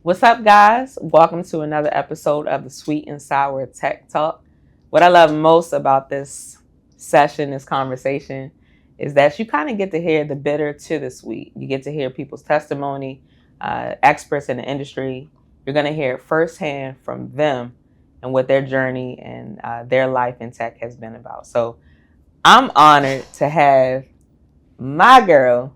What's up, guys? Welcome to another episode of the Sweet and Sour Tech Talk. What I love most about this session, this conversation, is that you kind of get to hear the bitter to the sweet. You get to hear people's testimony, experts in the industry. You're going to hear it firsthand from them and what their journey and their life in tech has been about. So I'm honored to have my girl,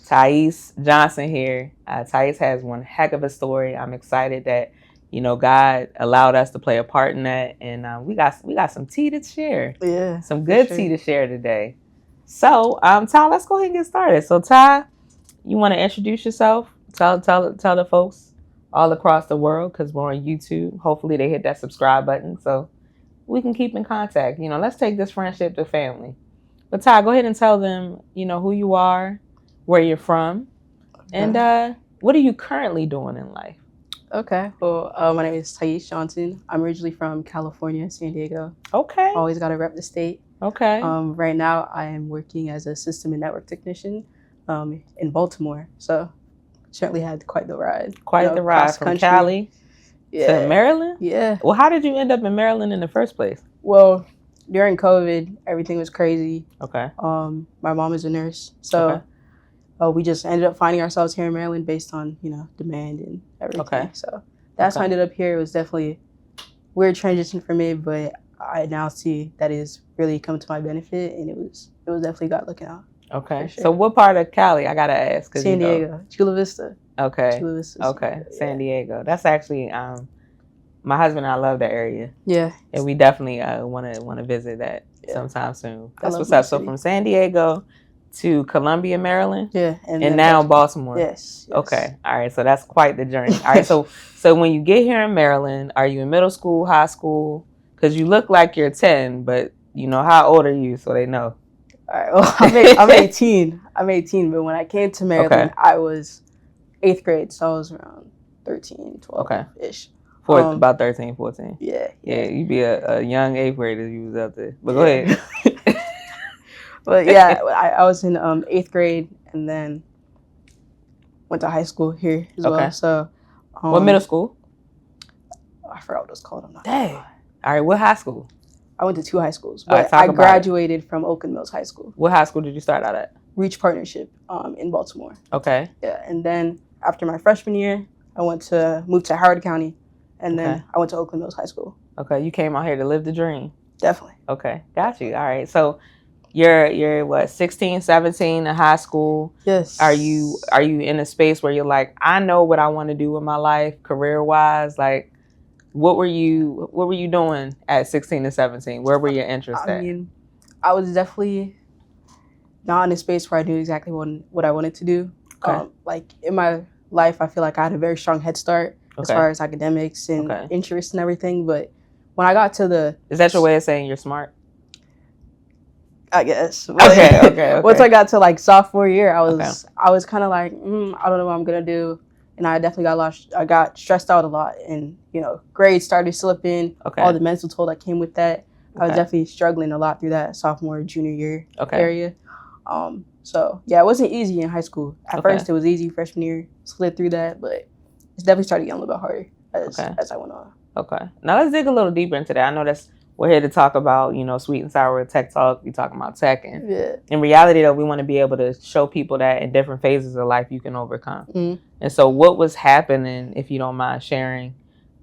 Tyese Johnson here. Tyese has one heck of a story. I'm excited that, God allowed us to play a part in that. And we got some tea to share. Yeah. Some good tea to share today. So, Ty, let's go ahead and get started. So, Ty, you want to introduce yourself? Tell the folks all across the world, because we're on YouTube. Hopefully they hit that subscribe button so we can keep in contact. Let's take this friendship to family. But Ty, go ahead and tell them, who you are, where you're from, and what are you currently doing in life? Okay. Well, my name is Tyese Johnson. I'm originally from California, San Diego. Okay. Always got to rep the state. Okay. Right now, I am working as a system and network technician in Baltimore. So, certainly had quite the ride. Quite the ride from Cali to Maryland? Yeah. Well, how did you end up in Maryland in the first place? Well, during COVID, everything was crazy. Okay. My mom is a nurse, so we just ended up finding ourselves here in Maryland based on demand and everything. Okay. So that's how I ended up here. It was definitely a weird transition for me, but I now see that is really come to my benefit, and it was definitely God looking out. Okay. Sure. So what part of Cali? I gotta ask. San Diego, Chula Vista. Okay. Chula Vista. Okay. Yeah. San Diego. That's actually my husband and I love that area. Yeah. And we definitely want to visit that sometime soon. That's what's up. So from San Diego to Columbia, Maryland. Yeah. And now Baltimore. Yes. Okay. All right. So that's quite the journey. All right. So when you get here in Maryland, are you in middle school, high school? Because you look like you're 10, but how old are you so they know? All right. Well, I'm 18. I'm 18, but when I came to Maryland, I was 8th grade, so I was around 13, 12-ish. About 13, 14. Yeah. Yeah, you'd be a young 8th grader if you was out there. But go ahead. But yeah, I was in 8th grade and then went to high school here as well. So, what middle school? I forgot what it was called. I'm not Dang. All right, what high school? I went to 2 high schools, but I graduated from Oakland Mills High School. What high school did you start out at? Reach Partnership in Baltimore. Okay. Yeah, and then after my freshman year, I moved to Howard County, and then I went to Oakland Mills High School. Okay, you came out here to live the dream. Definitely. Okay, got you. All right, so you're what, 16, 17 in high school? Yes. Are you in a space where you're like, I know what I want to do with my life, career wise? Like, what were you doing at 16 and 17? Where were your interests at? I mean, I was definitely not in a space where I knew exactly what I wanted to do. Okay. Like in my life, I feel like I had a very strong head start as far as academics and interests and everything. But when I got to is that your way of saying you're smart? I guess. Okay. Once I got to like sophomore year, I was kind of like, I don't know what I'm gonna do, and I definitely I got stressed out a lot, and grades started slipping. All the mental toll that came with that. I was definitely struggling a lot through that sophomore, junior year area. So yeah, it wasn't easy in high school. At first, it was easy freshman year, slid through that, but it's definitely started getting a little bit harder as I went on. Okay. Now let's dig a little deeper into that. I know we're here to talk about, Sweet and Sour Tech Talk. We're talking about tech. And in reality, though, we want to be able to show people that in different phases of life, you can overcome. Mm-hmm. And so what was happening, if you don't mind sharing,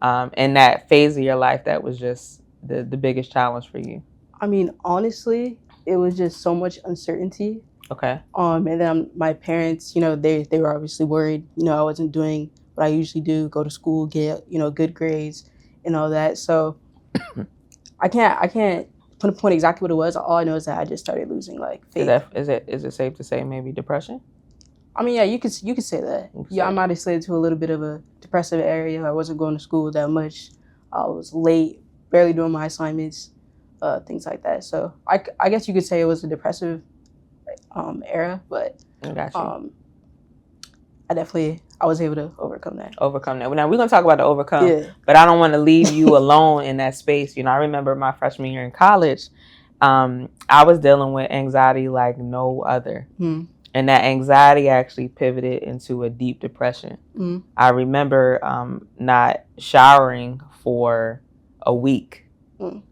in that phase of your life that was just the biggest challenge for you? I mean, honestly, it was just so much uncertainty. Okay. And then my parents, they were obviously worried, I wasn't doing what I usually do, go to school, get, good grades and all that. So I can't pinpoint exactly what it was. All I know is that I just started losing like faith. Is it safe to say maybe depression? I mean, yeah, you could say that. I might have slid to a little bit of a depressive area. I wasn't going to school that much. I was late, barely doing my assignments, things like that. So I guess you could say it was a depressive era, but I was able to overcome that. Now, we're going to talk about the overcome, but I don't want to leave you alone in that space. I remember my freshman year in college, I was dealing with anxiety like no other. And that anxiety actually pivoted into a deep depression. Mm. I remember not showering for a week,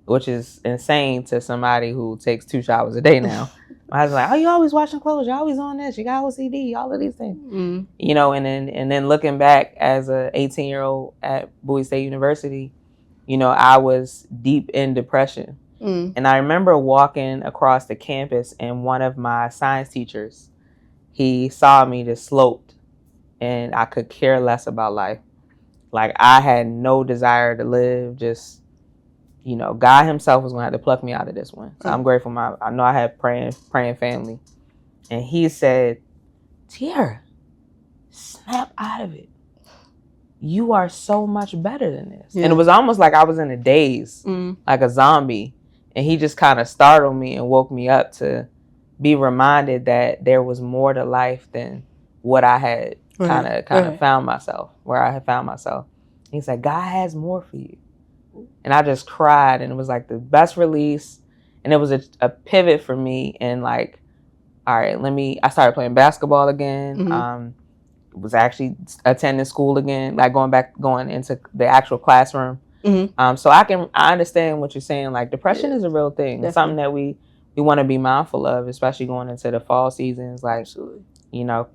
which is insane to somebody who takes 2 showers a day now. My husband's like, oh, you always washing clothes, you're always on this, you got OCD, all of these things. You know, and then looking back as a 18-year-old at Bowie State University, you know, I was deep in depression. And I remember walking across the campus, and one of my science teachers, he saw me just sloped, and I could care less about life. Like, I had no desire to live. Just, you know, God himself was going to have to pluck me out of this one. So I'm grateful. I know I had praying family. And he said, Tierra, snap out of it. You are so much better than this. Yeah. And it was almost like I was in a daze, like a zombie. And he just kind of startled me and woke me up to be reminded that there was more to life than what I had kind of found myself, where I had found myself. And he said, God has more for you. And I just cried, and it was like the best release. And it was a pivot for me. And like, all right, I started playing basketball again. Was actually attending school again, like going into the actual classroom. So I understand what you're saying. Like, depression is a real thing. Definitely. It's something that we want to be mindful of, especially going into the fall seasons. Like, absolutely. You know,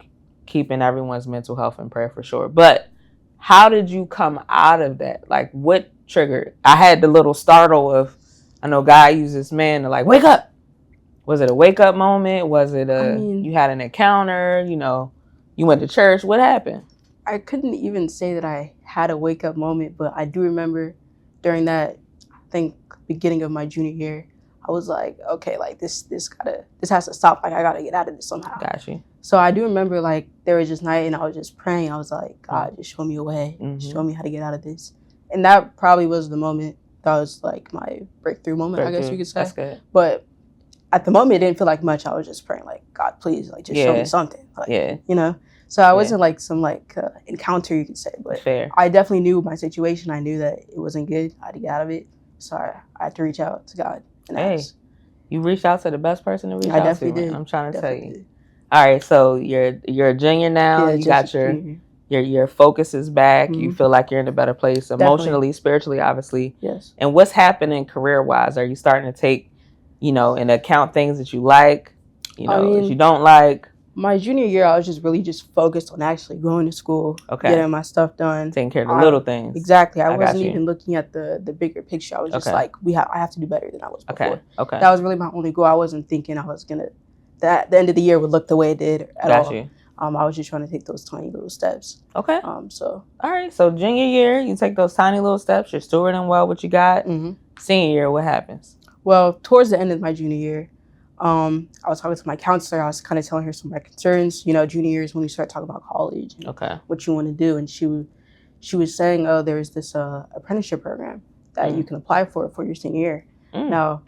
keeping everyone's mental health in prayer for sure. But how did you come out of that? Like, what triggered? I had the little startle of, I know God uses man to like, wake up. Was it a wake up moment? Was it you had an encounter? You know, you went to church. What happened? I couldn't even say that I had a wake up moment, but I do remember during that, I think, beginning of my junior year, I was like, okay, like this has to stop. Like, I gotta get out of this somehow. Got you. So I do remember, like, there was this night and I was just praying. I was like, God, just show me a way. Show me how to get out of this. And that probably was the moment that was like my breakthrough moment, I guess you could say. That's good. But at the moment, it didn't feel like much. I was just praying, like, God, please, like, just show me something. Like, you know? So I wasn't like some encounter, you could say, but fair. I definitely knew my situation. I knew that it wasn't good. I had to get out of it. So I had to reach out to God and ask. You reached out to the best person to reach out to. I definitely did. I'm trying to tell you. All right, so you're a junior now. Yeah, you got your focus is back. You feel like you're in a better place emotionally, spiritually, obviously. Yes. And what's happening career-wise? Are you starting to take, you know, into account things that you like, you know, that you don't like? My junior year, I was just focused on actually going to school, getting my stuff done, taking care of the little things. Exactly. I wasn't even looking at the bigger picture. I was just like, I have to do better than I was before. Okay. That was really my only goal. I wasn't thinking I was that the end of the year would look the way it did at all. I was just trying to take those tiny little steps. Okay. So. All right. So junior year, you take those tiny little steps. You're stewarding well what you got. Senior year, what happens? Well, towards the end of my junior year, I was talking to my counselor. I was kind of telling her some of my concerns. You know, junior year is when you start talking about college and what you want to do. And she was saying, oh, there's this apprenticeship program that you can apply for your senior year. Now,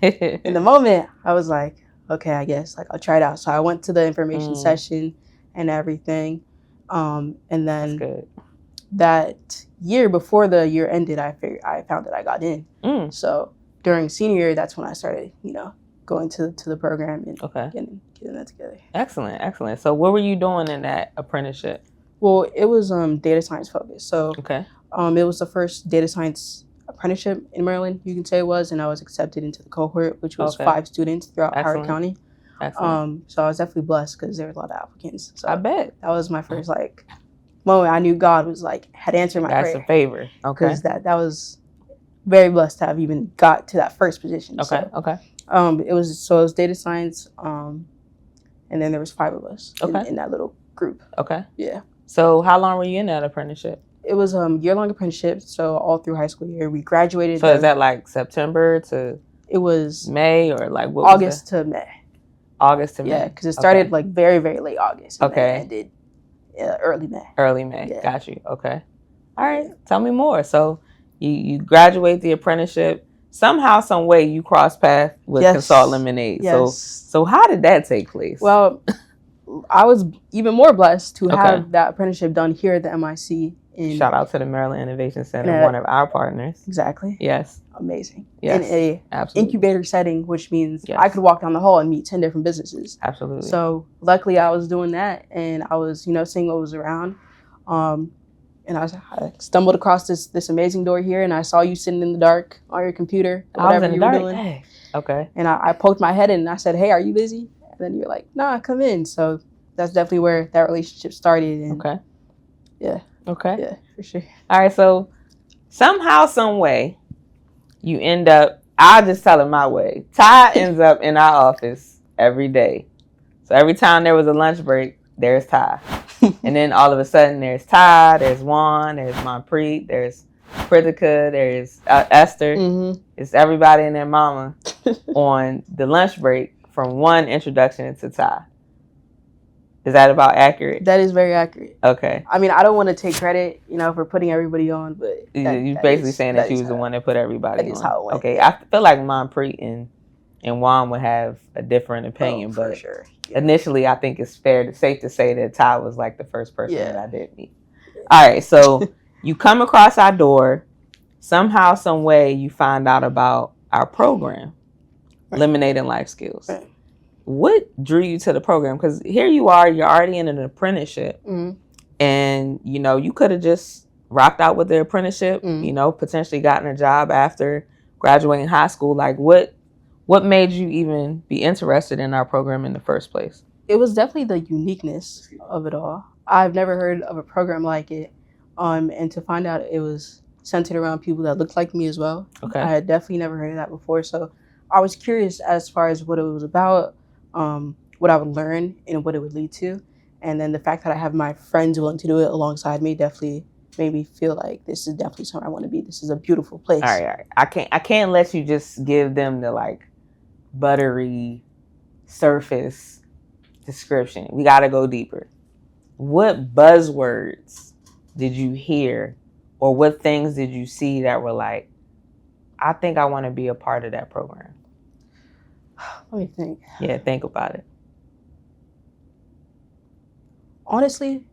in the moment, I was like, okay, I guess like I'll try it out. So I went to the information session and everything. And then that year before the year ended, I found that I got in. So during senior year, that's when I started, you know, going to the program and getting that together. Excellent. So what were you doing in that apprenticeship? Well, it was data science focused. So it was the first data science apprenticeship in Maryland, you can say it was, and I was accepted into the cohort, which was 5 students throughout Howard County. So I was definitely blessed because there were a lot of applicants. So I bet. That was my first moment I knew God was had answered my prayer. That's a favor. Because that was very blessed to have even got to that first position. It was data science, and then there was 5 of us in that little group. Yeah. So how long were you in that apprenticeship? It was a year-long apprenticeship, so all through high school year. We graduated. So is that like September to It was May, or like what August to May. August to May. Yeah, because it started very, very late August. And then ended early May. Early May. Yeah. Got you. Okay. All right. Tell me more. So you graduate the apprenticeship. Somehow, some way, you cross paths with Consult Lemonade. Yes. So how did that take place? Well, I was even more blessed to have that apprenticeship done here at the MIC in shout out to the Maryland Innovation Center, one of our partners. Exactly. Yes. Amazing. Yes. In a absolutely. incubator setting, which means I could walk down the hall and meet 10 different businesses. Absolutely. So luckily I was doing that, and I was, seeing what was around. And I stumbled across this amazing door here, and I saw you sitting in the dark on your computer, whatever you were doing. Hey. Okay. And I poked my head in and I said, "Hey, are you busy?" And then you're like, "Nah, come in." So that's definitely where that relationship started. And okay. Yeah. Okay. Yeah, for sure. All right. So somehow, some way, you end up. I'll just tell it my way. Ty ends up in our office every day. So every time there was a lunch break, there's Ty. And then all of a sudden, there's Ty, there's Juan, there's Monpreet, there's Kritika, there's Esther. Mm-hmm. It's everybody and their mama on the lunch break from one introduction to Ty. Is that about accurate? That is very accurate. Okay. I mean, I don't want to take credit, for putting everybody on, but you're basically saying that you was the one that put everybody on. That is how it went. Okay, I feel like Monpreet and Juan would have a different opinion, but for sure. Initially, I think it's safe to say that Ty was like the first person that I did meet. All right, so you come across our door. Somehow, some way, you find out about our program, Eliminating Life Skills. Right. What drew you to the program? Because here you are, you're already in an apprenticeship, and you could have just rocked out with the apprenticeship. Potentially gotten a job after graduating high school. Like, what made you even be interested in our program in the first place? It was definitely the uniqueness of it all. I've never heard of a program like it, and to find out it was centered around people that looked like me as well. Okay. I had definitely never heard of that before, so I was curious as far as what it was about, what I would learn, and what it would lead to. And then the fact that I have my friends willing to do it alongside me definitely made me feel like this is definitely somewhere I want to be. This is a beautiful place. All right. I can't let you just give them the buttery surface description. We got to go deeper. What buzzwords did you hear, or what things did you see that were like, I think I want to be a part of that program? Let me think. Yeah, think about it. Honestly,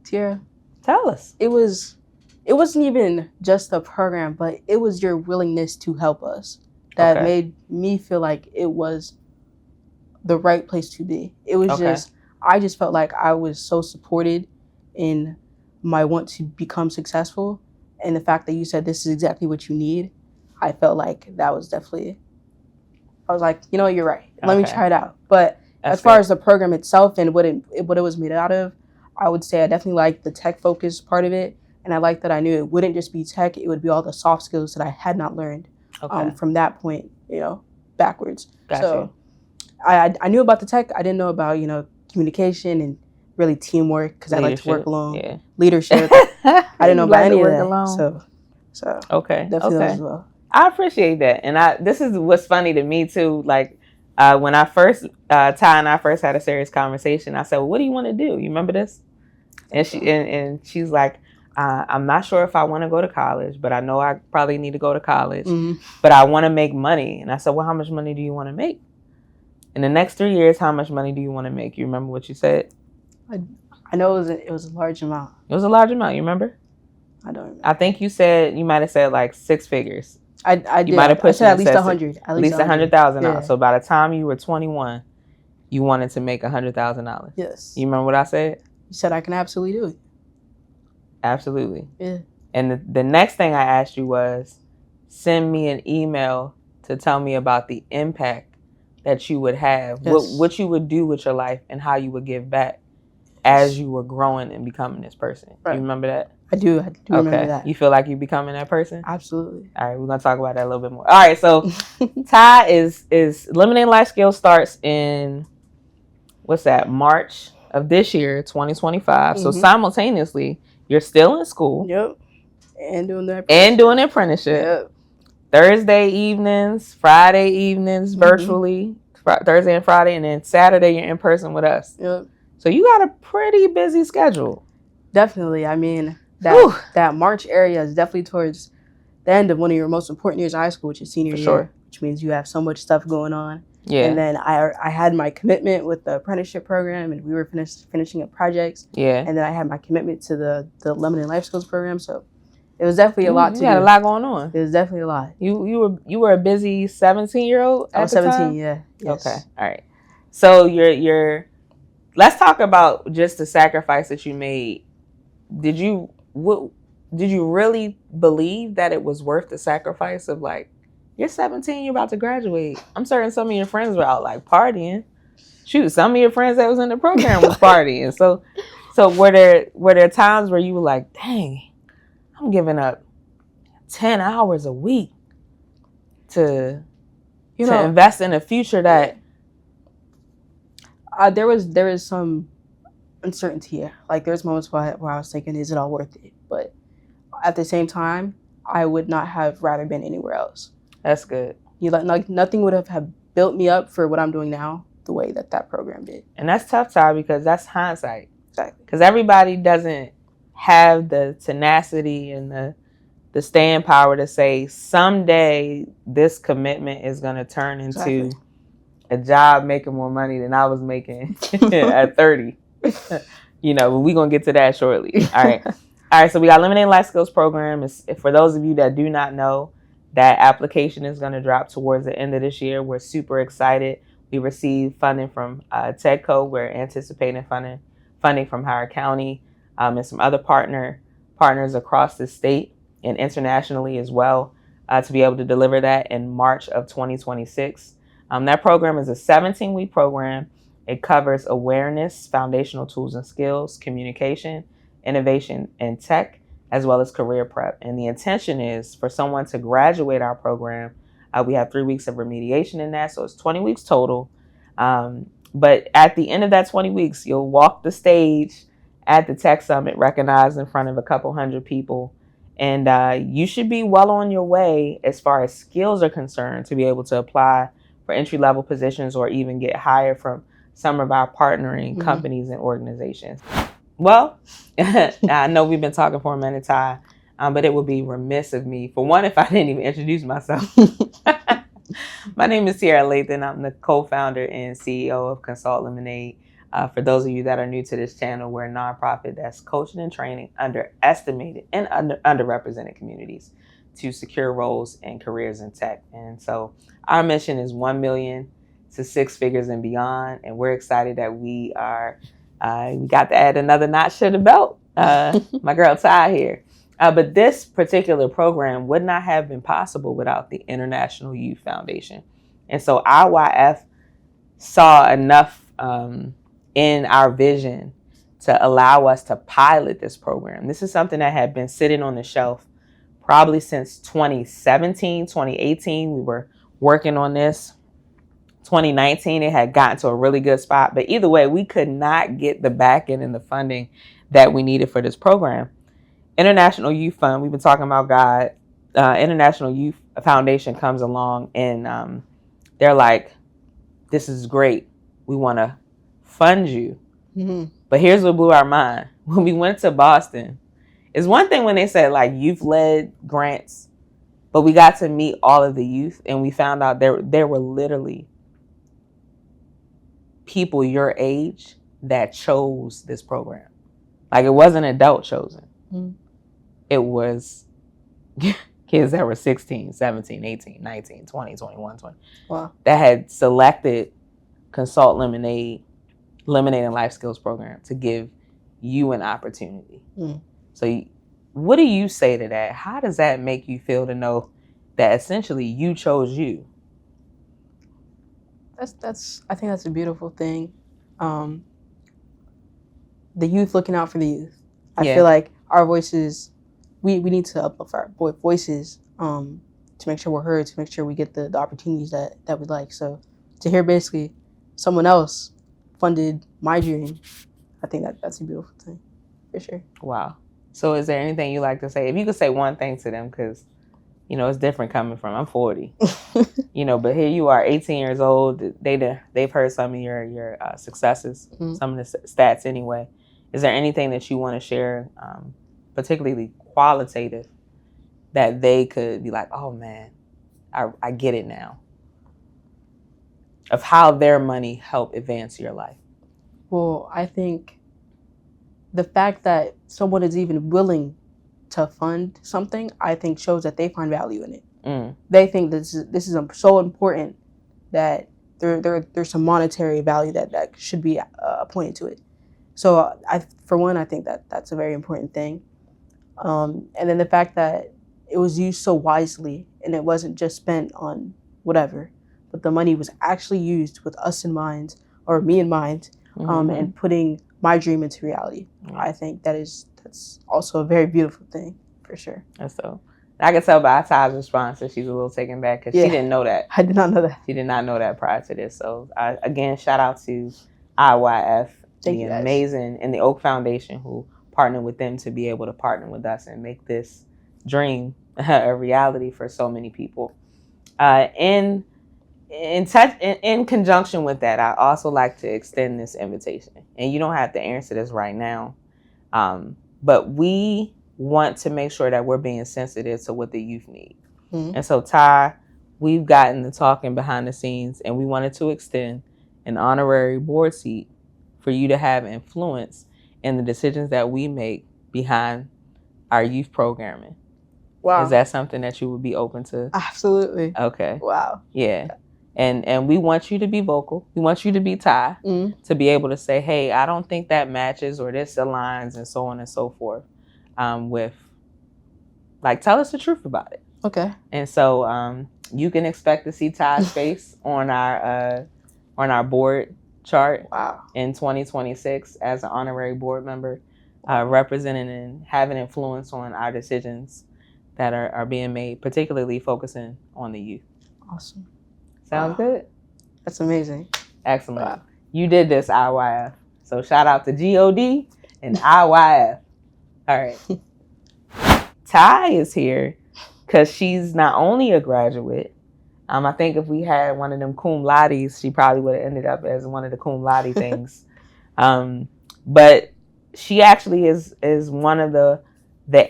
Tierra, tell us. It wasn't even just the program, but it was your willingness to help us that made me feel like it was the right place to be. It was I just felt like I was so supported in my want to become successful, and the fact that you said this is exactly what you need, I felt like that was definitely, I was like, you're right. Let me try it out. But as far as the program itself and what it was made out of, I would say I definitely liked the tech focus part of it, and I liked that I knew it wouldn't just be tech, it would be all the soft skills that I had not learned from that point, backwards. Gotcha. So I knew about the tech. I didn't know about, communication and really teamwork, because I like to work alone. Yeah. Leadership. I didn't know about any of that. Alone. So definitely those as well. I appreciate that. And this is what's funny to me too. Like when I first, Ty and I first had a serious conversation, I said, well, what do you want to do? You remember this? And she's like, I'm not sure if I want to go to college, but I know I probably need to go to college, but I want to make money. And I said, well, how much money do you want to make? In the next 3 years, how much money do you want to make? You remember what you said? I know it was a large amount. It was a large amount. You remember? I don't remember. I think you might have said like 6 figures. I did. You might have pushed at least 100. At least 100,000 out. So by the time you were 21, you wanted to make $100,000. Yes. You remember what I said? You said I can absolutely do it. Absolutely. Yeah. And the next thing I asked you was, send me an email to tell me about the impact that you would have, what you would do with your life, and how you would give back as you were growing and becoming this person. Right. You remember that? I do remember that. You feel like you're becoming that person? Absolutely. All right, we're going to talk about that a little bit more. All right, so Ty is Eliminating Life Skills starts in, March of this year, 2025. So simultaneously, you're still in school. Yep. And doing the apprenticeship. Yep. Thursday evenings, Friday evenings, virtually, Thursday and Friday, and then Saturday you're in person with us. Yep. So you got a pretty busy schedule. Definitely. I mean, that March area is definitely towards the end of one of your most important years of high school, which is senior year, which means you have so much stuff going on. Yeah. And then I had my commitment with the apprenticeship program, and we were finishing up projects. Yeah. And then I had my commitment to the Lemonade Life Skills program. So it was definitely a lot to do. You had a lot going on. It was definitely a lot. You were a busy 17-year-old at the 17, time? yeah. Yes. Okay. All right. So you're let's talk about just the sacrifice that you made. Did you really believe that it was worth the sacrifice of, like, you're 17, you're about to graduate? I'm certain some of your friends were out, like, partying. Shoot, some of your friends that was in the program was partying. So were there times where you were like, dang, I'm giving up 10 hours a week to invest in a future that there was some uncertainty. Yeah. Like, there's moments where I was thinking, is it all worth it? But at the same time, I would not have rather been anywhere else. That's good. Like nothing would have built me up for what I'm doing now the way that program did. And that's tough, Ty, because that's hindsight. Exactly. Because everybody doesn't have the tenacity and the staying power to say, someday this commitment is going to turn into a job making more money than I was making at 30. We're going to get to that shortly. All right. So we got Lemonade Life Skills program. For those of you that do not know, that application is going to drop towards the end of this year. We're super excited. We received funding from TEDCO. We're anticipating funding from Howard County and some other partners across the state and internationally as well to be able to deliver that in March of 2026. That program is a 17-week program. It covers awareness, foundational tools and skills, communication, innovation, and tech, as well as career prep. And the intention is for someone to graduate our program. We have 3 weeks of remediation in that, so it's 20 weeks total. But at the end of that 20 weeks, you'll walk the stage at the Tech Summit, recognized in front of a couple hundred people. And you should be well on your way as far as skills are concerned to be able to apply for entry-level positions or even get hired from some of our partnering companies and organizations. Well, I know we've been talking for a minute, Ty, but it would be remiss of me, for one, if I didn't even introduce myself. My name is Tierra Lathan. I'm the co-founder and CEO of Consult Lemonade. For those of you that are new to this channel, we're a nonprofit that's coaching and training underestimated and underrepresented communities to secure roles and careers in tech. And so our mission is 1 million to 6 figures and beyond. And we're excited that we got to add another notch to the belt. My girl Ty here. But this particular program would not have been possible without the International Youth Foundation. And so IYF saw enough in our vision to allow us to pilot this program. This is something that had been sitting on the shelf probably since 2017, 2018. We were working on this. 2019, it had gotten to a really good spot. But either way, we could not get the backing and the funding that we needed for this program. International Youth Fund, we've been talking about God. International Youth Foundation comes along and they're like, this is great. We want to fund you. Mm-hmm. But here's what blew our mind. When we went to Boston, it's one thing when they said like youth-led grants, but we got to meet all of the youth and we found out there were literally people your age that chose this program. Like, it wasn't adult chosen. Mm-hmm. It was kids that were 16, 17, 18, 19, 20, 21, 20. Wow. That had selected Consult Lemonade and Life Skills program to give you an opportunity. Mm. So what do you say to that? How does that make you feel to know that essentially you chose you? I think that's a beautiful thing. The youth looking out for the youth. I feel like our voices, we need to uplift our voices to make sure we're heard, to make sure we get the opportunities that we like. So to hear basically someone else funded my dream, I think that's a beautiful thing, for sure. Wow. So is there anything you like to say? If you could say one thing to them, because, it's different coming from, I'm 40, but here you are, 18 years old. They've heard some of your successes, some of the stats anyway. Is there anything that you want to share, particularly qualitative, that they could be like, oh man, I get it now? of how their money helped advance your life? Well, I think the fact that someone is even willing to fund something, I think shows that they find value in it. They think this is so important that there's some monetary value that should be appointed to it. So I think that's a very important thing. And then the fact that it was used so wisely and it wasn't just spent on whatever, but the money was actually used with us in mind, or me in mind, and putting my dream into reality. I think that's also a very beautiful thing, for sure. That's so. I can tell by Ty's response that she's a little taken back because she didn't know that. I did not know that. She did not know that prior to this. So again, shout out to IYF, the amazing, and the Oak Foundation who partnered with them to be able to partner with us and make this dream a reality for so many people. In conjunction with that, I also like to extend this invitation. And you don't have to answer this right now, but we want to make sure that we're being sensitive to what the youth need. And so, Ty, we've gotten to talking behind the scenes, and we wanted to extend an honorary board seat for you to have influence in the decisions that we make behind our youth programming. Wow. Is that something that you would be open to? Absolutely. Okay. Wow. Yeah. And we want you to be vocal. We want you to be Ty, to be able to say, hey, I don't think that matches or this aligns and so on and so forth. With, like, tell us the truth about it. Okay. And so you can expect to see Ty's face on our board chart in 2026 as an honorary board member, representing and having influence on our decisions that are being made, particularly focusing on the youth. Awesome. Sounds good? That's amazing. Excellent. Wow. You did this, IYF. So shout out to GOD and IYF. All right. Ty is here because she's not only a graduate. I think if we had one of them cum laudes, she probably would have ended up as one of the cum laude things. But she actually is one of the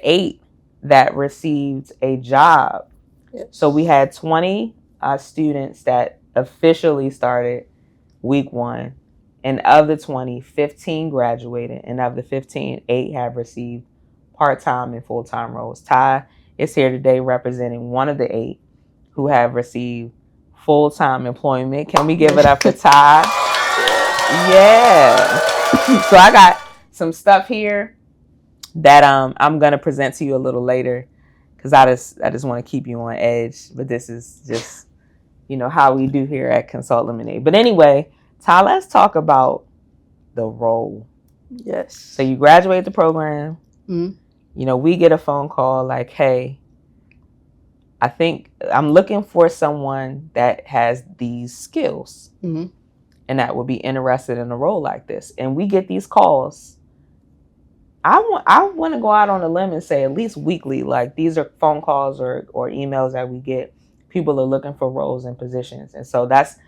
8 that received a job. Yes. So we had 20 students that officially started week 1. And of the 20, 15 graduated. And of the 15, 8 have received part-time and full-time roles. Ty is here today representing one of the 8 who have received full-time employment. Can we give it up for Ty? Yeah. So I got some stuff here that I'm going to present to you a little later because I just want to keep you on edge. But this is just, how we do here at Consult Lemonade. But anyway, Ty, let's talk about the role. Yes. So you graduate the program. We get a phone call like, hey, I think I'm looking for someone that has these skills and that would be interested in a role like this. And we get these calls. I want to go out on a limb and say at least weekly, like these are phone calls or emails that we get. People are looking for roles and positions. And so that's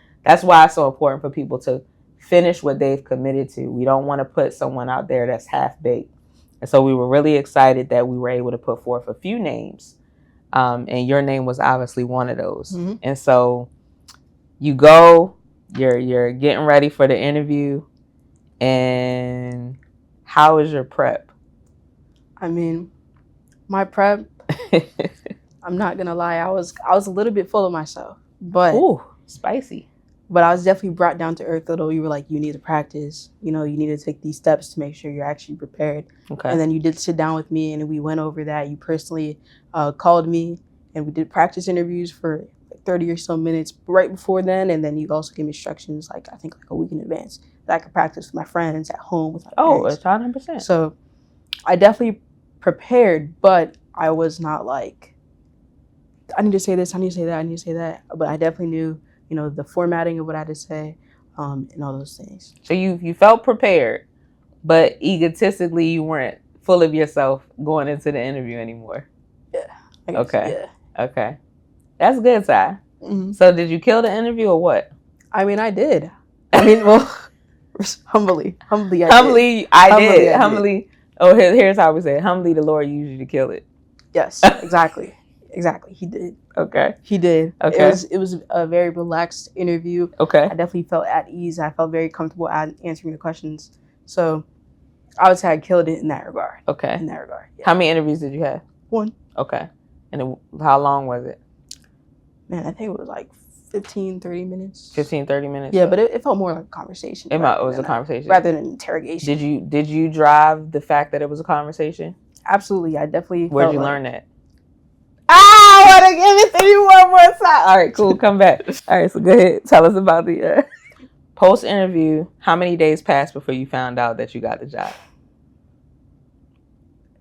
why it's so important for people to finish what they've committed to. We don't want to put someone out there that's half-baked. And so we were really excited that we were able to put forth a few names. And your name was obviously one of those. And so you go, you're getting ready for the interview. And how is your prep? I mean, my prep, I'm not going to lie. I was a little bit full of myself. But ooh, spicy. But I was definitely brought down to earth, though. You were like, you need to practice. You need to take these steps to make sure you're actually prepared. Okay. And then you did sit down with me, and we went over that. You personally called me, and we did practice interviews for 30 or so minutes right before then. And then you also gave me instructions, I think a week in advance, that I could practice with my friends at home with my parents. 100%. So I definitely prepared, but I was not like, I need to say this, I need to say that, I need to say that. But I definitely knew, the formatting of what I had to say, and all those things. So you felt prepared, but egotistically you weren't full of yourself going into the interview anymore. Yeah. Okay. Yeah. Okay. That's good, Ty. So did you kill the interview or what? I mean, I did. Well, humbly, I did. Humbly. Oh, here's how we say it. Humbly, the Lord used you to kill it. Yes, exactly. Exactly, he did. Okay. He did. Okay. It was a very relaxed interview. Okay. I definitely felt at ease. I felt very comfortable at answering the questions. So I would say I killed it in that regard. Okay. In that regard. Yeah. How many interviews did you have? 1. Okay. And how long was it? Man, I think it was like 15, 30 minutes. 15, 30 minutes? Yeah, but it felt more like a conversation. It was a conversation? Rather than an interrogation. Did you drive the fact that it was a conversation? Absolutely. I definitely Where'd you learn that? I want to give it to you one more time. All right, cool. Come back. All right, so go ahead. Tell us about the post-interview. How many days passed before you found out that you got the job?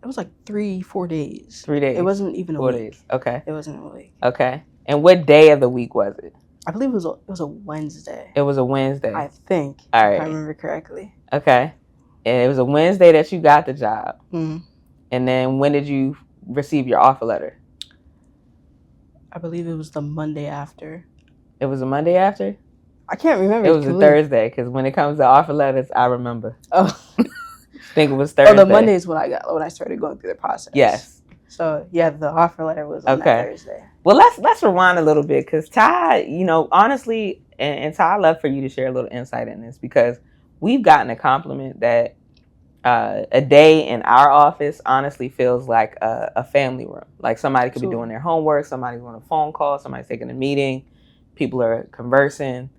It was like 3-4 days. 3 days. It wasn't even a 4 week. days. Okay. It wasn't a week. Okay. And what day of the week was it? I believe it was a Wednesday. It was a Wednesday. I think. All right. If I remember correctly. Okay. And it was a Wednesday that you got the job. Mm-hmm. And then when did you receive your offer letter? I believe it was the Monday after. It was a Monday after? I can't remember. It was a Thursday, because when it comes to offer letters, I remember. Oh. I think it was Thursday. Oh, the Monday is when I started going through the process. Yes. So yeah, the offer letter was on that Thursday. Well, let's rewind a little bit, because Ty, you know, honestly, and Ty, I'd love for you to share a little insight in this, because we've gotten a compliment that a day in our office honestly feels like a family room. Like somebody could be doing their homework, somebody's on a phone call, somebody's taking a meeting, people are conversing.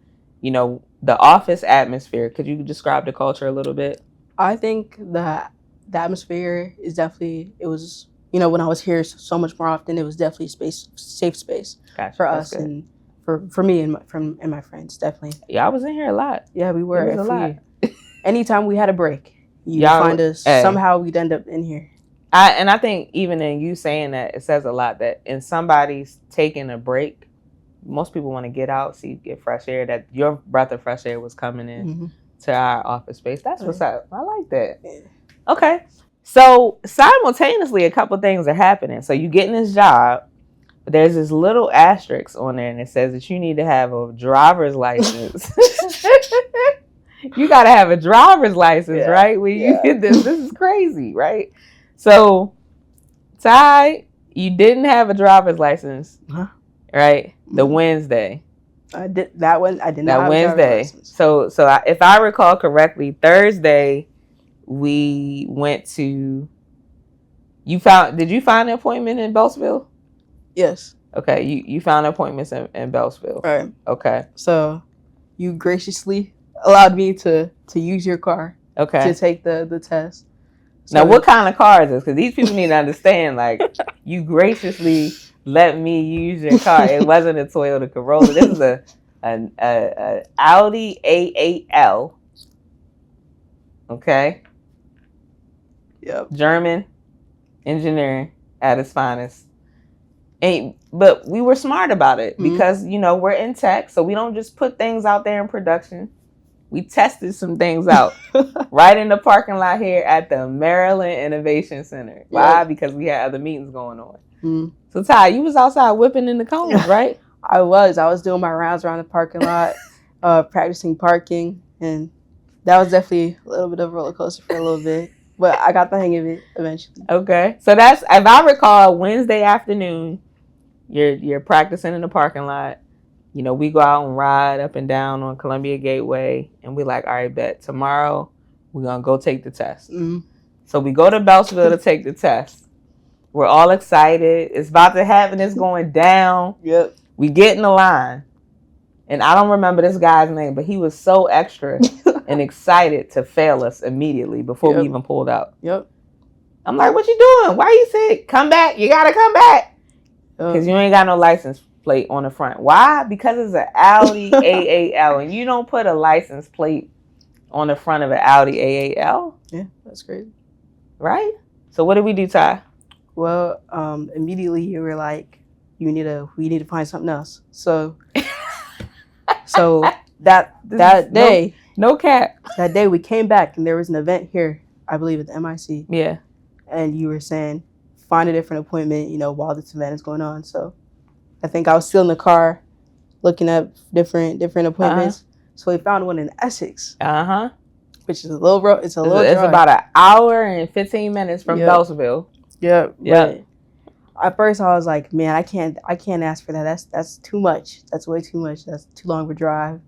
You know, the office atmosphere. Could you describe the culture a little bit? I think that the atmosphere is definitely, it was, you know, when I was here so much more often, it was definitely safe space for us and for me and my friends, definitely. Yeah, I was in here a lot. Yeah, we were. It was a lot. Anytime we had a break, you'd find us. Somehow we'd end up in here. I think even in you saying that, it says a lot that in somebody's taking a break, most people want to get out, get fresh air, that your breath of fresh air was coming in to our office space. That's what's up. I like that. Yeah. Okay. So simultaneously, a couple things are happening. So you getting this job, but there's this little asterisk on there, and it says that you need to have a driver's license. You got to have a driver's license, right? When you get this is crazy, right? So, Ty, you didn't have a driver's license, right? The Wednesday. I did that one. I did not have Wednesday. A driver's license. So if I recall correctly, Thursday we went to. Did you find an appointment in Beltsville? Yes. Okay, you found appointments in Beltsville. Right. Okay. So, you graciously allowed me to use your car. Okay. To take the test. So, now, what kind of car is this? Because these people need to understand, like, you graciously let me use your car. It wasn't a Toyota Corolla. This is an Audi A8L. Okay. Yep. German engineering at its finest. But we were smart about it because, you know, we're in tech, so we don't just put things out there in production. We tested some things out right in the parking lot here at the Maryland Innovation Center. Why? Yep. Because we had other meetings going on. So, Ty, you was outside whipping in the cones, right? I was doing my rounds around the parking lot, practicing parking, and that was definitely a little bit of a roller coaster for a little bit. But I got the hang of it eventually. Okay. So that's, if I recall, Wednesday afternoon, you're practicing in the parking lot. You know, we go out and ride up and down on Columbia Gateway, and we're like, all right, bet tomorrow we're going to go take the test. So we go to Beltsville to take the test. We're all excited. It's about to happen. It's going down. Yep. We get in the line, and I don't remember this guy's name, but he was so extra and excited to fail us immediately before we even pulled out. Yep. I'm like, what you doing? Why you sick? Come back. You got to come back. Because you ain't got no license plate on the front. Why? Because it's an Audi A8L, and you don't put a license plate on the front of an Audi A8L. Yeah, that's great. Right? So what did we do, Ty? Well, immediately you were like, we need to find something else. So that day, no cap. That day we came back and there was an event here, I believe at the MIC. Yeah. And you were saying, find a different appointment, you know, while this event is going on. So I think I was still in the car looking at different appointments. So we found one in Essex. Which is a little drive. It's about an hour and 15 minutes from Beltsville. Yeah. at first I was like, man, I can't ask for that. That's too much. That's way too much. That's too long of a drive.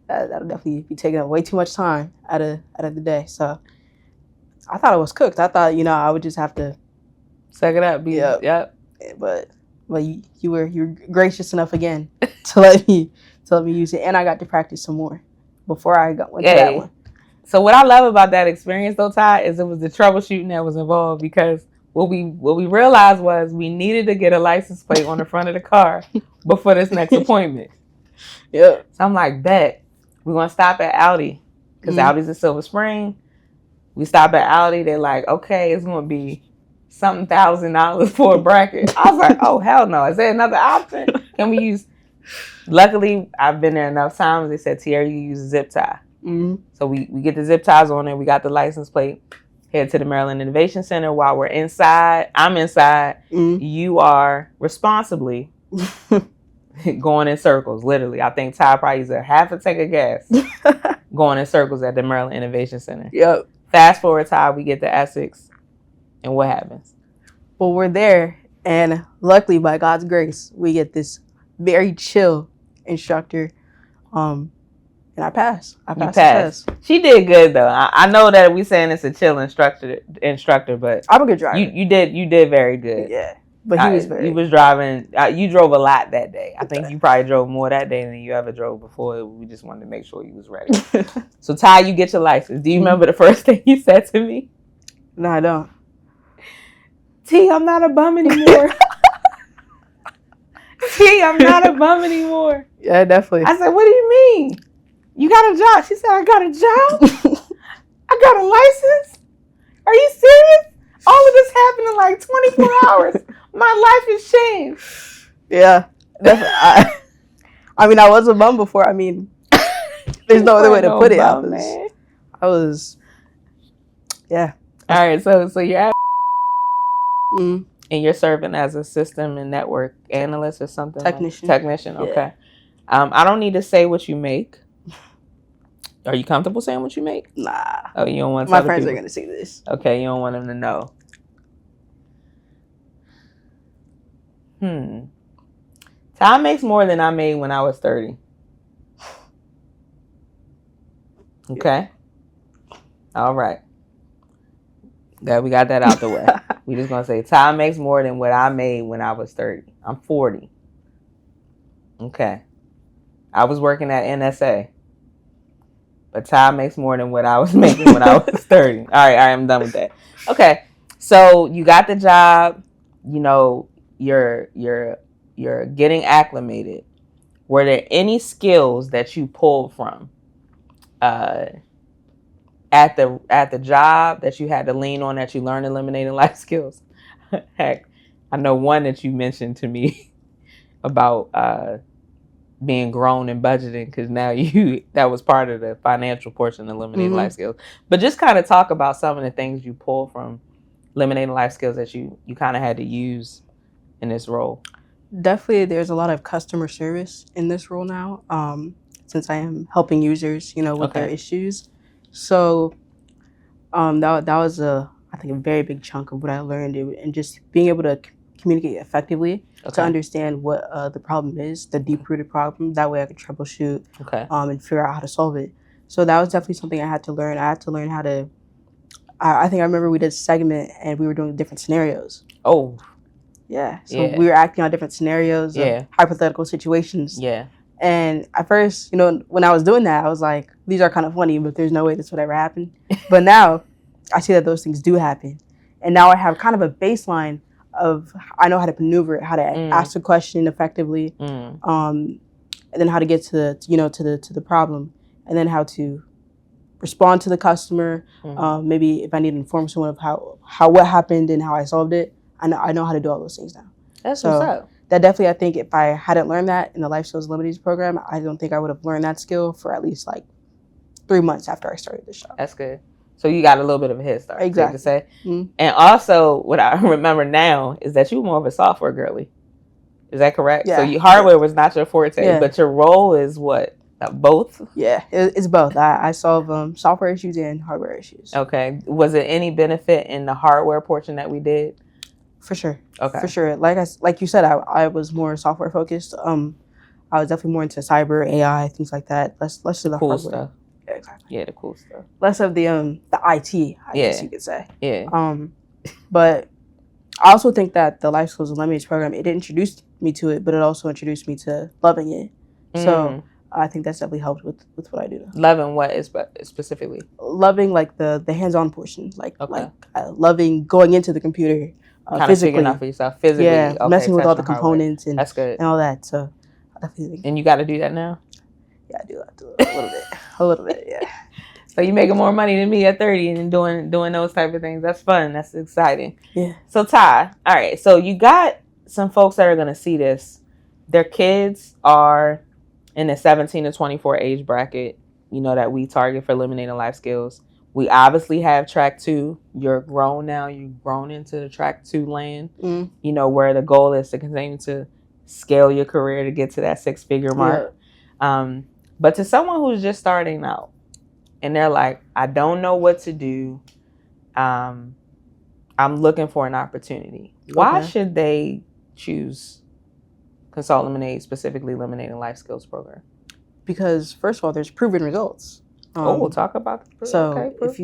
That'll definitely be taking up way too much time out of the day. So I thought it was cooked. I thought, I would just have to suck it up. Yep. But you were gracious enough again to let me use it, and I got to practice some more before I went to that one. So what I love about that experience though, Ty, is it was the troubleshooting that was involved, because what we realized was we needed to get a license plate on the front of the car before this next appointment. Yeah. So I'm like, bet we're gonna stop at Audi, because Audi's in Silver Spring. We stop at Audi. They're like, okay, it's gonna be something $1,000 for a bracket. I was like, oh hell no! Is there another option? Can we use? Luckily, I've been there enough times. They said, Tierra, you use a zip tie. Mm-hmm. So we get the zip ties on there. We got the license plate. Head to the Maryland Innovation Center. While we're inside, I'm inside. You are responsibly going in circles. Literally, I think Ty probably used a half a tank of gas going in circles at the Maryland Innovation Center. Yep. Fast forward, Ty, we get to Essex, and what happens? Well, we're there, and luckily, by God's grace, we get this very chill instructor. And I passed. I passed the test. She did good though. I know that we saying it's a chill instructor, but I'm a good driver. You did very good. Yeah, but he was very. You was driving. You drove a lot that day. I think you probably drove more that day than you ever drove before. We just wanted to make sure you was ready. So Ty, you get your license. Do you remember the first thing you said to me? No, I don't. T, I'm not a bum anymore. T, I'm not a bum anymore. Yeah, definitely. I said, what do you mean? You got a job? She said, I got a job? I got a license? Are you serious? All of this happened in like 24 hours. My life has changed. Yeah. Definitely. I mean, I was a bum before. I mean, there's no other way to put it. I was, yeah. All right, so you're at and you're serving as a system and network analyst or something? Technician, okay. Yeah. I don't need to say what you make. Are you comfortable saying what you make? Nah. Oh, you don't want my friends are going to see this. Okay, you don't want them to know. Ty makes more than I made when I was 30. Okay. All right. We got that out the way. We just gonna say Ty makes more than what I made when I was 30. I'm 40. Okay. I was working at NSA. But Ty makes more than what I was making when I was 30. All right, I'm done with that. Okay. So you got the job, you're getting acclimated. Were there any skills that you pulled from at the job that you had to lean on, that you learned eliminating life skills? Heck, I know one that you mentioned to me about being grown and budgeting, because now that was part of the financial portion of eliminating life skills. But just kind of talk about some of the things you pull from eliminating life skills that you kind of had to use in this role. Definitely, there's a lot of customer service in this role now, since I am helping users, with their issues. So that was I think a very big chunk of what I learned, and just being able to communicate effectively to understand what the problem is, the deep-rooted problem. That way I could troubleshoot and figure out how to solve it. So that was definitely something I had to learn. I had to learn how to, I think I remember we did a segment and we were doing different scenarios. Oh. Yeah. So we were acting on different scenarios, hypothetical situations. Yeah. And at first, when I was doing that, I was like, these are kind of funny, but there's no way this would ever happen. But now I see that those things do happen. And now I have kind of a baseline of, I know how to maneuver it, how to ask a question effectively, and then how to get to the problem, and then how to respond to the customer. Maybe if I need to inform someone of how what happened and how I solved it, I know how to do all those things now. That's what's up. That definitely, I think if I hadn't learned that in the Life Skills Limited program, I don't think I would have learned that skill for at least like 3 months after I started this job. That's good. So you got a little bit of a head start. Exactly. To say. And also, what I remember now is that you were more of a software girly. Is that correct? Yeah. So hardware was not your forte, but your role is what? Both? Yeah, it's both. I solve software issues and hardware issues. Okay. Was there any benefit in the hardware portion that we did? For sure. Okay. For sure. Like you said, I was more software focused. I was definitely more into cyber, AI, things like that. Less of the cool hardware. stuff. Yeah, exactly. Yeah, the cool stuff. Less of the IT, I guess you could say. Yeah. But I also think that the Life Skills Unlimited program, it introduced me to it, but it also introduced me to loving it. So I think that's definitely helped with what I do now. Loving what is specifically? Loving like the hands-on portion, like loving going into the computer, kind physically. Of figuring out for yourself physically. Yeah, okay, messing with all the components and that's good and all that. So I definitely think. And you got to do that now? Yeah, I do a little bit. Yeah. So you making more money than me at 30 and doing those type of things. That's fun. That's exciting. Yeah. So Ty, all right. So you got some folks that are going to see this. Their kids are in the 17 to 24 age bracket, that we target for eliminating life skills. We obviously have track 2. You're grown now. You've grown into the track 2 land, where the goal is to continue to scale your career to get to that 6-figure mark. Yeah. But to someone who's just starting out and they're like, I don't know what to do. I'm looking for an opportunity. Why should they choose Consult Lemonade, specifically Eliminating Life Skills program? Because first of all, there's proven results. We'll talk about the so if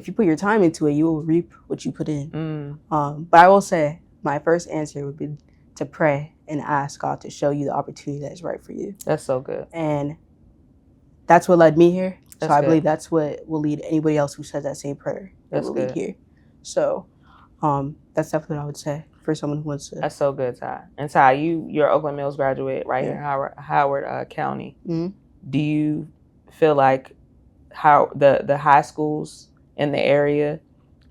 you put your time into it, you will reap what you put in. But I will say my first answer would be to pray and ask God to show you the opportunity that is right for you. That's so good. And that's what led me here. That's so I believe that's what will lead anybody else who says that same prayer. That will lead here. So that's definitely what I would say for someone who wants to. That's so good, Ty. And Ty, you're Oakland Mills graduate right here in Howard County. Mm-hmm. Do you feel like how the high schools in the area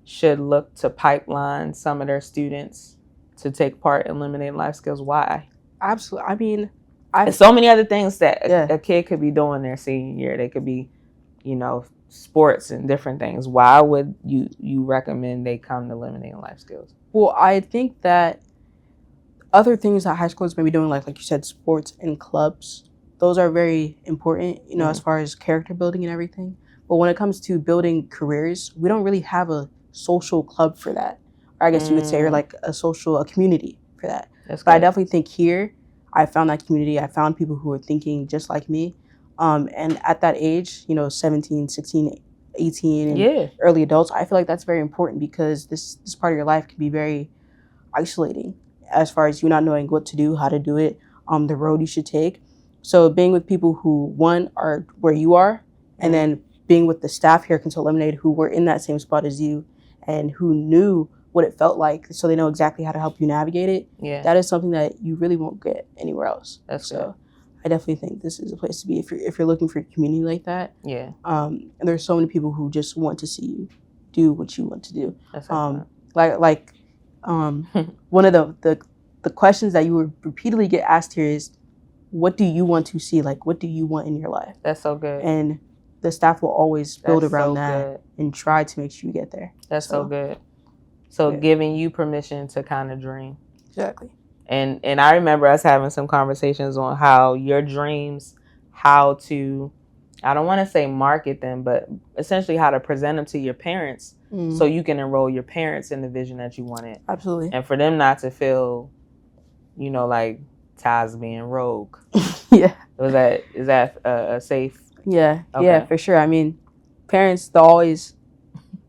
should look to pipeline some of their students to take part in Eliminating Life Skills? Why? Absolutely. I mean, there's so many other things that a kid could be doing their senior year. They could be, sports and different things. Why would you recommend they come to Eliminating Life Skills? Well, I think that other things that high schools may be doing, like you said, sports and clubs, those are very important, as far as character building and everything. But when it comes to building careers, we don't really have a social club for that. Or I guess you could say, or like a community for that. But I definitely think here, I found that community. I found people who are thinking just like me. And at that age, 17, 16, 18, and early adults, I feel like that's very important because this part of your life can be very isolating as far as you not knowing what to do, how to do it, the road you should take. So being with people who, one, are where you are, and then being with the staff here at Consult Lemonade who were in that same spot as you and who knew what it felt like, so they know exactly how to help you navigate it. Yeah, that is something that you really won't get anywhere else. That's so good. I definitely think this is a place to be if you're looking for a community like that. Yeah. And there's so many people who just want to see you do what you want to do. That's one of the questions that you would repeatedly get asked here is, what do you want to see? Like, what do you want in your life? That's so good. And the staff will always build around that and try to make sure you get there. That's so good. So giving you permission to kind of dream. Exactly. And I remember us having some conversations on how your dreams, how to, I don't want to say market them, but essentially how to present them to your parents so you can enroll your parents in the vision that you wanted. Absolutely. And for them not to feel, like Ty's being rogue. Yeah. Is that a safe? Yeah. Okay. Yeah, for sure. I mean, parents, they'll always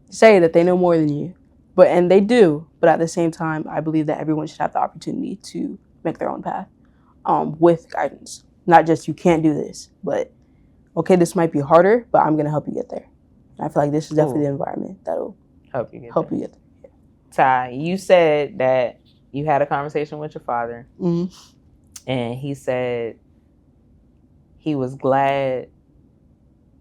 say that they know more than you. And they do, but at the same time, I believe that everyone should have the opportunity to make their own path with guidance. Not just, you can't do this, but, okay, this might be harder, but I'm going to help you get there. And I feel like this is definitely the environment that'll help you get there. Yeah. Ty, you said that you had a conversation with your father, and he said he was glad,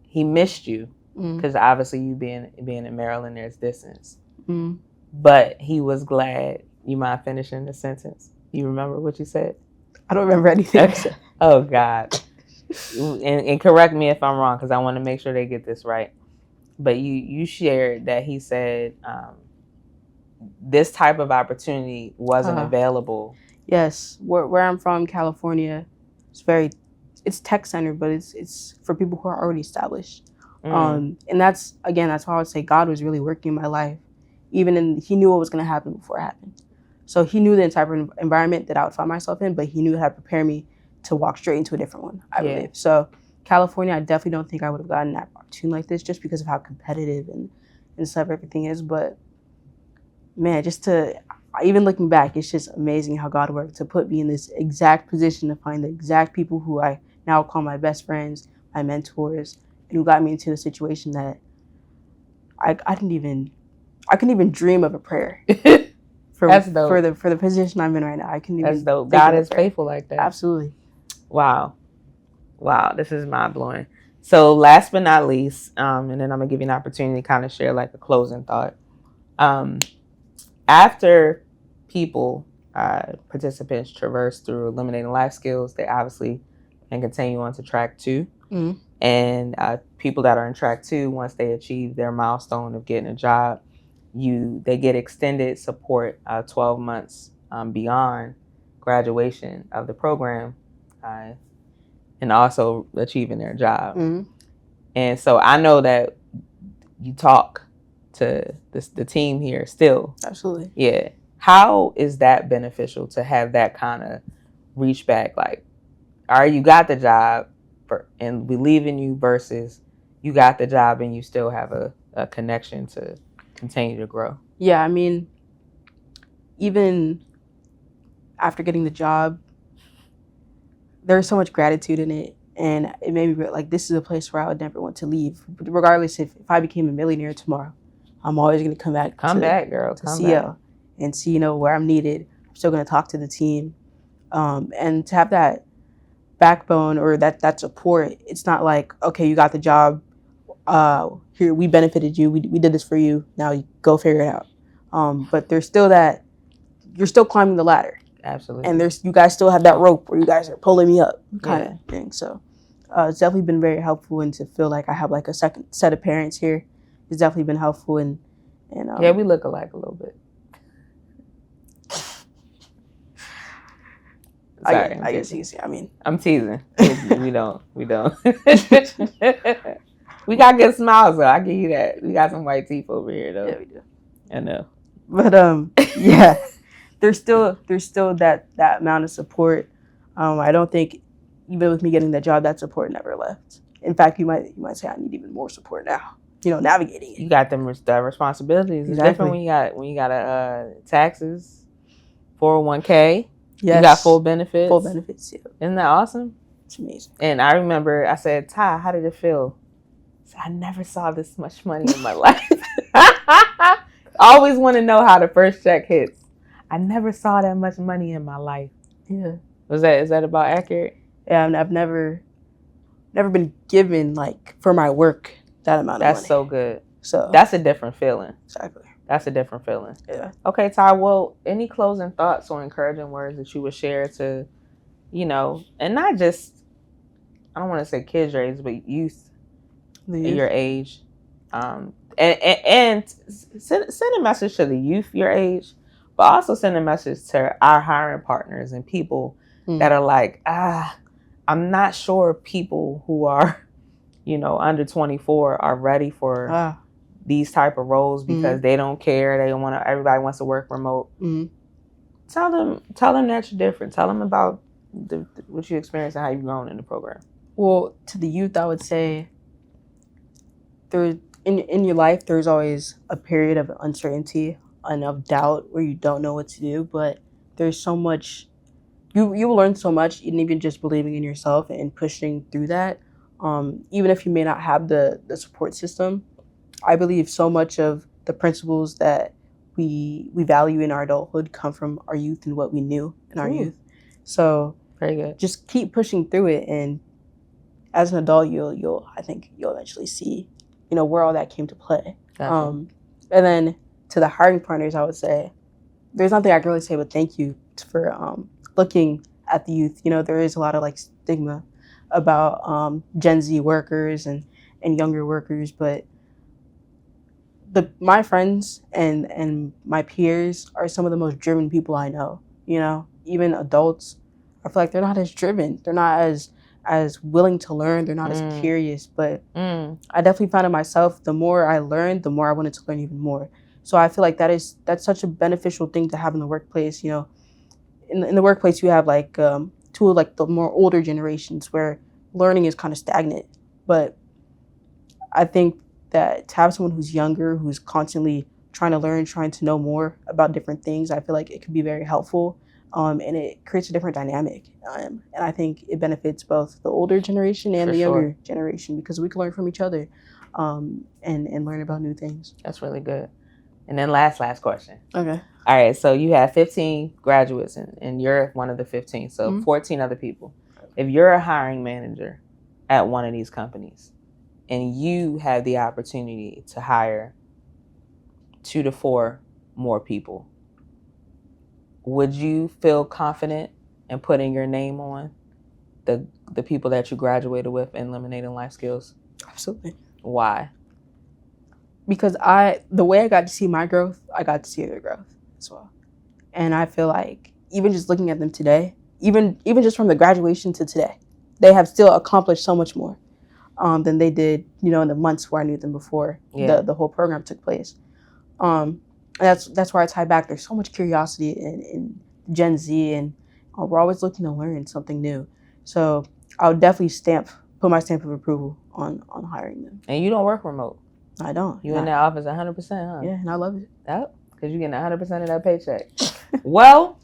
he missed you, because obviously you being in Maryland, there's distance. But he was glad. You mind finishing the sentence? You remember what you said? I don't remember anything. Oh, God. And correct me if I'm wrong, because I want to make sure they get this right. But you shared that he said this type of opportunity wasn't available. Yes. Where I'm from, California, it's tech-centered, but it's for people who are already established. And that's why I would say God was really working in my life he knew what was going to happen before it happened. So he knew the type of environment that I would find myself in, but he knew how to prepare me to walk straight into a different one, I believe. So California, I definitely don't think I would have gotten that opportunity like this just because of how competitive and stuff everything is. But man, even looking back, it's just amazing how God worked to put me in this exact position to find the exact people who I now call my best friends, my mentors, and who got me into a situation that I couldn't even dream of a prayer. That's dope. For the position I'm in right now, I couldn't even. That's dope. God is faithful like that. Absolutely. Wow, this is mind blowing. So last but not least, and then I'm gonna give you an opportunity to kind of share like a closing thought. After participants traverse through eliminating life skills, they obviously can continue on to track 2. Mm-hmm. And people that are in track 2, once they achieve their milestone of getting a job, they get extended support 12 months beyond graduation of the program, and also achieving their job. Mm-hmm. And so I know that you talk to the team here still. Absolutely. Yeah. How is that beneficial to have that kind of reach back? Like, all right, you got the job and we leave in you versus you got the job and you still have a connection to continue to grow. Yeah, I mean, even after getting the job, there's so much gratitude in it. And it made me like, this is a place where I would never want to leave. But regardless, if I became a millionaire tomorrow, I'm always going to come back, girl. To CL and see, where I'm needed. I'm still going to talk to the team. And to have that backbone or that support, it's not like, okay, you got the job. Here, we benefited you. We did this for you. Now you go figure it out. But there's still that, you're still climbing the ladder. Absolutely. And you guys still have that rope where you guys are pulling me up kind of thing. So it's definitely been very helpful, and to feel like I have like a second set of parents here has definitely been helpful. And yeah, we look alike a little bit. Sorry, I guess you can see. I mean, I'm teasing. we don't. We got good smiles though. I give you that. We got some white teeth over here though. Yeah, we do. I know. But yeah, there's still that amount of support. I don't think even with me getting that job, that support never left. In fact, you might say I need even more support now. Navigating it. You got them responsibilities. It's Exactly. different when you got taxes, 401k. Yes. You got full benefits. Full benefits, yeah. Isn't that awesome? It's amazing. And I remember I said, Ty, how did it feel? I said, I never saw this much money in my life. I always want to know how the first check hits. I never saw that much money in my life. Yeah. Is that about accurate? Yeah, I've never been given, like, for my work, that amount of money. That's so good. So that's a different feeling. Exactly. That's a different feeling. Yeah. Okay, Ty, well, any closing thoughts or encouraging words that you would share to, and not just, I don't want to say kids your age, but youth your age. And send a message to the youth your age, but also send a message to our hiring partners and people that are like, I'm not sure people who are, under 24 are ready for these type of roles because they don't care. They don't want to. Everybody wants to work remote. Tell them that you're different. Tell them about what you experienced and how you've grown in the program. Well, to the youth, I would say in your life, there's always a period of uncertainty and of doubt where you don't know what to do. But there's so much. You will learn so much, and even just believing in yourself and pushing through that. Even if you may not have the support system, I believe so much of the principles that we value in our adulthood come from our youth and what we knew in our youth. So very good. Just keep pushing through it, and as an adult, I think you'll eventually see, where all that came to play. Gotcha. And then to the hiring partners, I would say there's nothing I can really say but thank you for looking at the youth. There is a lot of like stigma about Gen Z workers and younger workers, but my friends and my peers are some of the most driven people I know. Even adults, I feel like they're not as driven. They're not as willing to learn. They're not as curious. But I definitely found in myself, the more I learned, the more I wanted to learn even more. So I feel like that's such a beneficial thing to have in the workplace. You know, in the workplace you have like two of like the more older generations where learning is kind of stagnant. But I think that to have someone who's younger, who's constantly trying to learn, trying to know more about different things, I feel like it could be very helpful. And it creates a different dynamic. And I think it benefits both the older generation and For the younger sure. generation because we can learn from each other and learn about new things. That's really good. And then last question. Okay. All right, so you have 15 graduates and you're one of the 15, so 14 other people. If you're a hiring manager at one of these companies and you have the opportunity to hire 2 to 4 more people, would you feel confident in putting your name on the people that you graduated with in Eliminating Life Skills? Absolutely. Why? Because the way I got to see my growth, I got to see their growth as well. And I feel like even just looking at them today, even just from the graduation to today, they have still accomplished so much more than they did, you know, in the months where I knew them before the whole program took place. And that's where I tie back. There's so much curiosity in Gen Z, and we're always looking to learn something new. So I would definitely put my stamp of approval on hiring them. And you don't work remote? I don't. You in that office 100%, huh? Yeah, and I love it. Yep, because you're getting 100% of that paycheck. Well,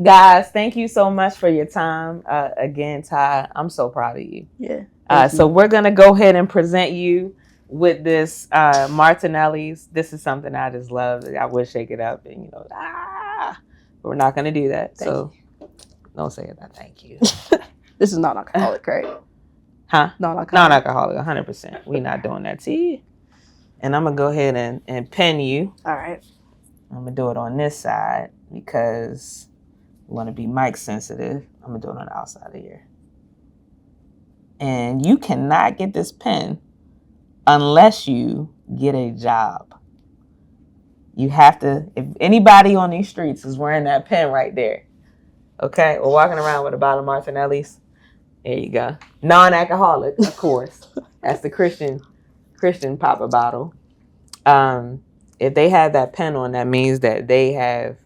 guys, thank you so much for your time. Again, Ty, I'm so proud of you. Yeah. So we're going to go ahead and present you with this Martinelli's. This is something I just love. I would shake it up and, but we're not going to do that. Thank you. Don't say that. Thank you. This is non-alcoholic, right? Huh? Non-alcoholic. Non-alcoholic, 100%. We're not doing that to you. And I'm going to go ahead and pin you. All right. I'm going to do it on this side because we want to be mic sensitive. I'm going to do it on the outside of here. And you cannot get this pen unless you get a job. You have to, if anybody on these streets is wearing that pen right there, okay, or walking around with a bottle of Martinelli's, there you go. Non-alcoholic, of course. That's the Christian Papa bottle. If they have that pen on, that means that they have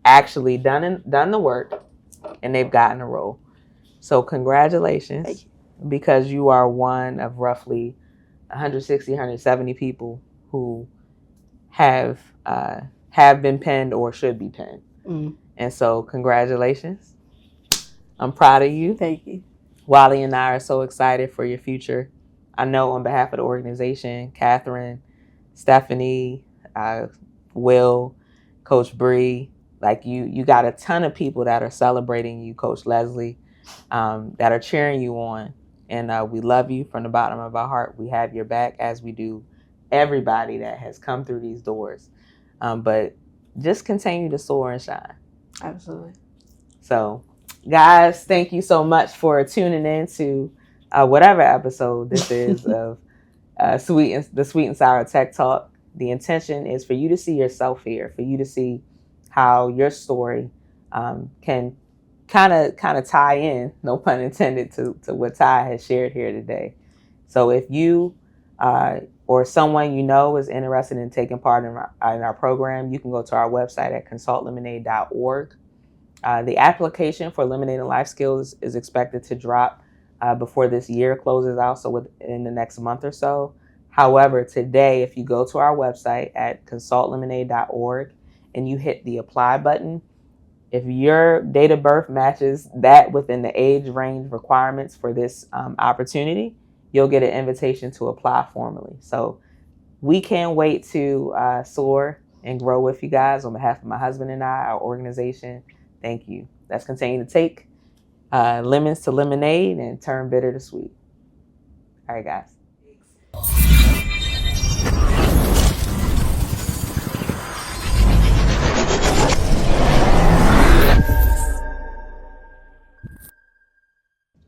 actually done the work and they've gotten a role. So congratulations. Thank you. Because you are one of roughly 160, 170 people who have been penned or should be penned. Mm. And so congratulations. I'm proud of you. Thank you. Wally and I are so excited for your future. I know on behalf of the organization, Catherine, Stephanie, Will, Coach Bree, like you got a ton of people that are celebrating you, Coach Leslie, that are cheering you on. And we love you from the bottom of our heart. We have your back, as we do everybody that has come through these doors. But just continue to soar and shine. Absolutely. So, guys, thank you so much for tuning in to whatever episode this is of the Sweet and Sour Tech Talk. The intention is for you to see yourself here, for you to see how your story can kind of tie in, no pun intended, to what Ty has shared here today. So if you or someone you know is interested in taking part in our program, you can go to our website at consultlemonade.org. The application for Eliminating Life Skills is expected to drop before this year closes out, so within the next month or so. However, today, if you go to our website at consultlemonade.org and you hit the apply button, if your date of birth matches that within the age range requirements for this opportunity, you'll get an invitation to apply formally. So we can't wait to soar and grow with you guys. On behalf of my husband and I, our organization, thank you. Let's continue to take lemons to lemonade and turn bitter to sweet. All right, guys.